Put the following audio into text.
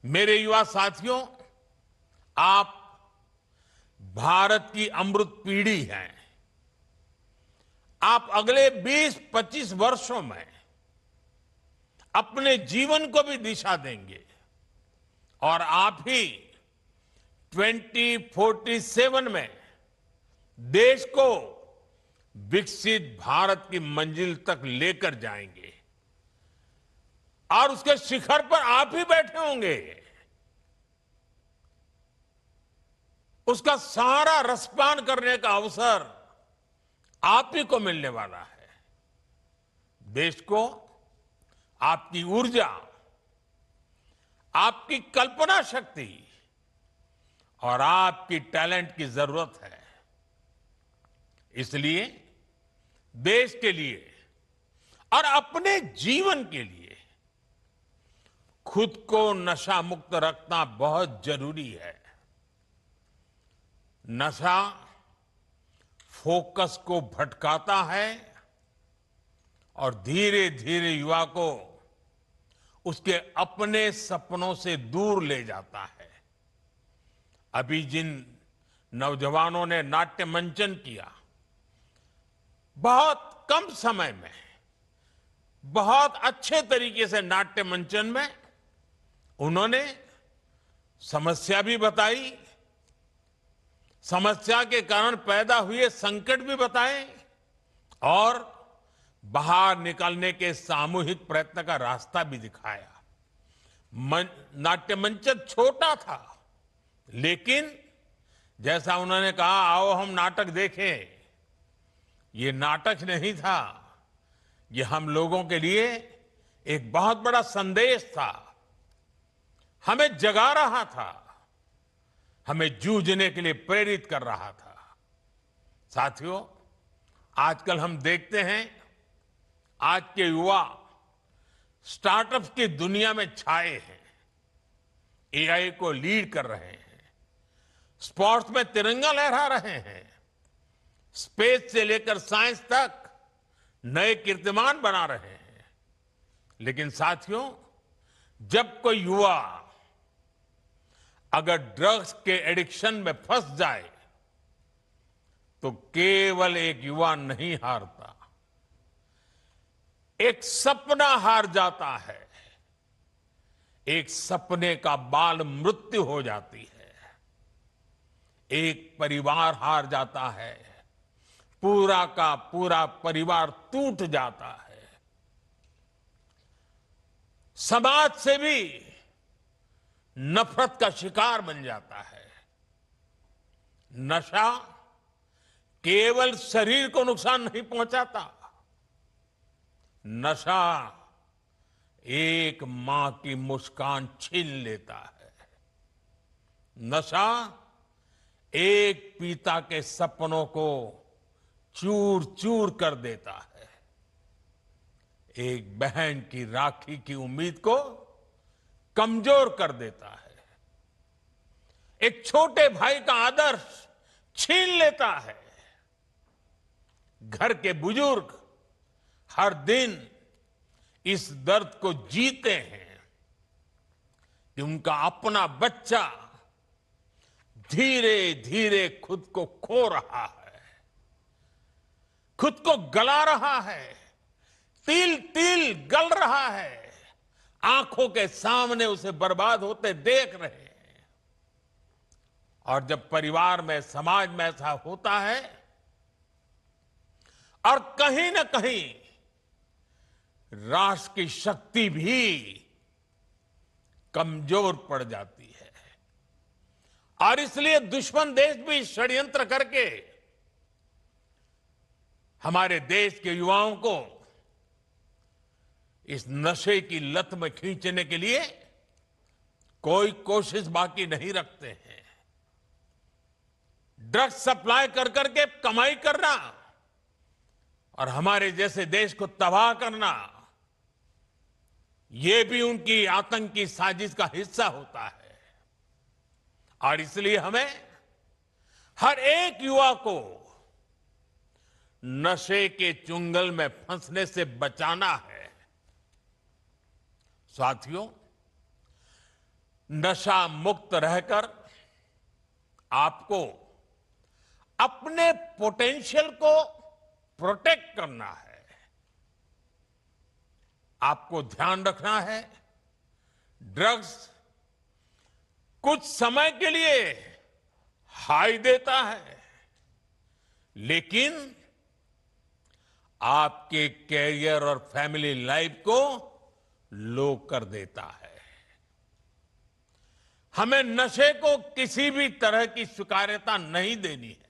मेरे युवा साथियों, आप भारत की अमृत पीढ़ी हैं। आप अगले 20-25 वर्षों में अपने जीवन को भी दिशा देंगे और आप ही 2047 में देश को विकसित भारत की मंजिल तक लेकर जाएंगे और उसके शिखर पर आप ही बैठे होंगे। उसका सारा रसपान करने का अवसर आप ही को मिलने वाला है। देश को आपकी ऊर्जा, आपकी कल्पना शक्ति और आपकी टैलेंट की जरूरत है। इसलिए देश के लिए और अपने जीवन के लिए खुद को नशा मुक्त रखना बहुत जरूरी है। नशा फोकस को भटकाता है और धीरे धीरे युवा को उसके अपने सपनों से दूर ले जाता है। अभी जिन नौजवानों ने नाट्य मंचन किया, बहुत कम समय में बहुत अच्छे तरीके से नाट्य मंचन में उन्होंने समस्या भी बताई, समस्या के कारण पैदा हुए संकट भी बताए और बाहर निकलने के सामूहिक प्रयत्न का रास्ता भी दिखाया। नाट्य मंचन छोटा था, लेकिन जैसा उन्होंने कहा, आओ हम नाटक देखें, ये नाटक नहीं था, ये हम लोगों के लिए एक बहुत बड़ा संदेश था। हमें जगा रहा था, हमें जूझने के लिए प्रेरित कर रहा था। साथियों, आजकल हम देखते हैं आज के युवा स्टार्टअप्स की दुनिया में छाए हैं, एआई को लीड कर रहे हैं, स्पोर्ट्स में तिरंगा लहरा रहे हैं, स्पेस से लेकर साइंस तक नए कीर्तिमान बना रहे हैं। लेकिन साथियों, जब कोई युवा अगर ड्रग्स के एडिक्शन में फंस जाए तो केवल एक युवा नहीं हारता, एक सपना हार जाता है, एक सपने का बाल मृत्यु हो जाती है, एक परिवार हार जाता है, पूरा का पूरा परिवार टूट जाता है, समाज से भी नफरत का शिकार बन जाता है। नशा केवल शरीर को नुकसान नहीं पहुंचाता, नशा एक मां की मुस्कान छीन लेता है, नशा एक पिता के सपनों को चूर चूर कर देता है, एक बहन की राखी की उम्मीद को कमजोर कर देता है, एक छोटे भाई का आदर्श छीन लेता है। घर के बुजुर्ग हर दिन इस दर्द को जीते हैं कि उनका अपना बच्चा धीरे धीरे खुद को खो रहा है, खुद को गला रहा है, तिल तिल गल रहा है, आंखों के सामने उसे बर्बाद होते देख रहे हैं। और जब परिवार में, समाज में ऐसा होता है और कहीं ना कहीं राष्ट्र की शक्ति भी कमजोर पड़ जाती है और इसलिए दुश्मन देश भी षड्यंत्र करके हमारे देश के युवाओं को इस नशे की लत में खींचने के लिए कोई कोशिश बाकी नहीं रखते हैं। ड्रग्स सप्लाई कर करके कमाई करना और हमारे जैसे देश को तबाह करना, यह भी उनकी आतंकी साजिश का हिस्सा होता है। और इसलिए हमें हर एक युवा को नशे के चुंगल में फंसने से बचाना है। साथियों, नशा मुक्त रहकर आपको अपने पोटेंशियल को प्रोटेक्ट करना है। आपको ध्यान रखना है, ड्रग्स कुछ समय के लिए हाई देता है, लेकिन आपके कैरियर और फैमिली लाइफ को लो कर देता है। हमें नशे को किसी भी तरह की स्वीकार्यता नहीं देनी है।